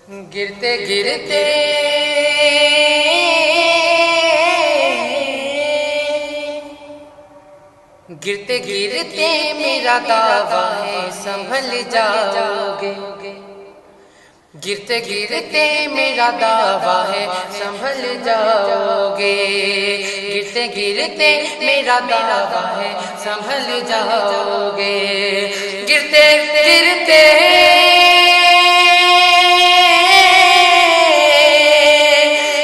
گرتے گرتے گرتے گرتے میرا دعویٰ ہے سنبھل جاؤ گے، گرتے گرتے میرا دعویٰ ہے سنبھل جاؤ گے، گرتے گرتے میرا دعویٰ ہے سنبھل جاؤ گے، گرتے گرتے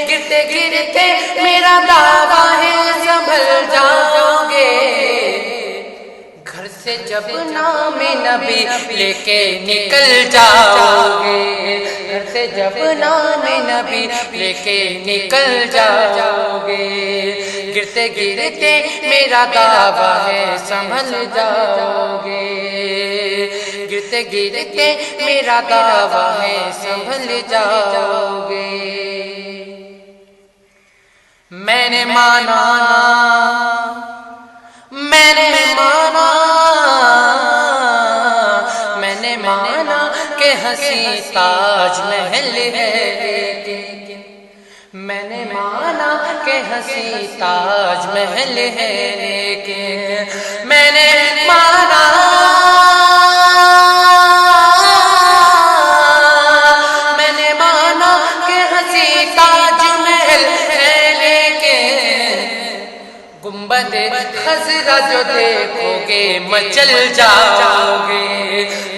گرتے گرتے میرا دعویٰ ہے سنبھل جاؤ گے، گھر سے جب نام نبی لے کے نکل جاؤ گے، گھر سے جب نام نبی لے کے نکل جاؤ گے، گرتے گرتے میرا دعویٰ ہے سنبھل جاؤ گے، گرتے گرتے میرا دعویٰ ہے سنبھل جاؤ گے۔ میں نے مانا میں نے مانا میں نے مانا کہ ہنسی تاج محل ہے، لیکن میں نے مانا کہ ہنسی تاج محل ہے، لیکن میں نے مانا میں نے مانا کہ ہنسی تاج محل ہے، گنبد خضرا جو دیکھو گے مچل جاؤ گے،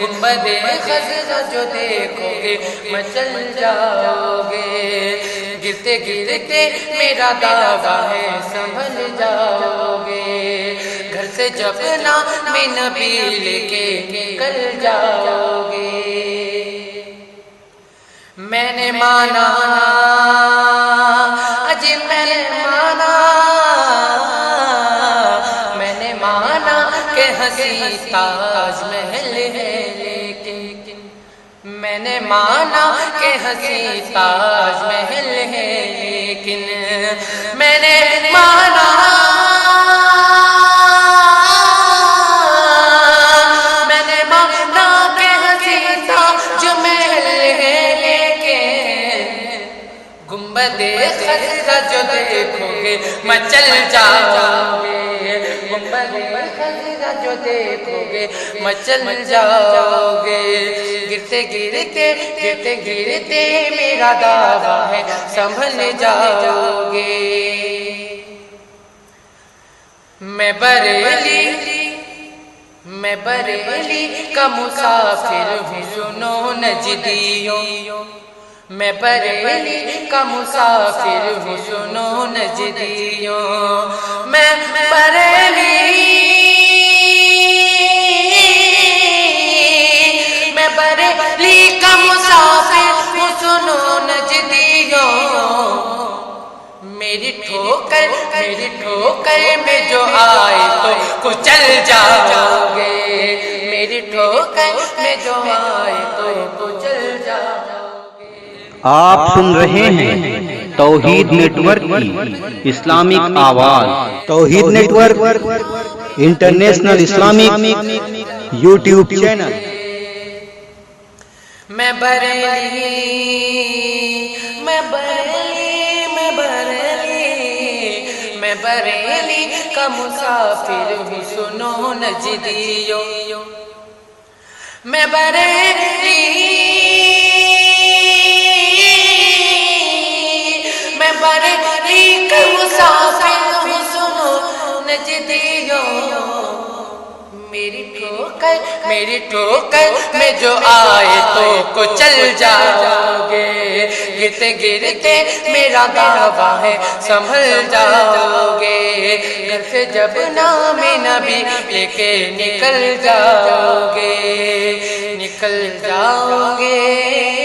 گنبد خضرا جو دیکھو گے مچل جاؤ گے، گرتے گرتے میرا دعویٰ ہے سنبھل جاؤ گے، گھر سے جب نام نبی لے کے نکل جاؤ گے۔ میں نے مانا اج میں نے مانا کہ ہنسی تاج محل ہے، لیکن میں نے مانا کہ ہنسی تاج محل ہے، لیکن میں نے مانا میں نے مانا کہ ہنسی تاج محل ہے، لیکن گنبد خضرا جو دیکھو گے مچل جاؤ گے، گنبد خضرا جو دیکھو گے مچل جاؤ گے، گرتے گرتے گرتے گرتے میرا دعویٰ ہے سنبھل جاؤ گے۔ میں بریلی کا مسافر ہوں سنو نجدیوں، میں بریلی کا مسافر ہوں سنو نجدیوں، میں بریلی کا مسافر ہوں سنو نجدیوں، میری ٹھوکر میں جو آئے تو کچل جاؤ گے، میری ٹھوکر میں جو آئے تو کچل جاؤ گے۔ آپ سن رہے ہیں توحید نیٹ ورک کی اسلامک آواز، توحید network international Islamic YouTube channel. میں بریلی کا مسافر ہوں سنو نجدیوں، میں بریلی کا مسافر ہوں سنو نجدیوں، میری ٹھوکر میں جو آئے تو کچل جاؤ گے، گرتے گرتے میرا دعویٰ ہے سنبھل جاؤ گے، گھر سے جب نام نبی لے کے نکل جاؤ گے، نکل جاؤ گے۔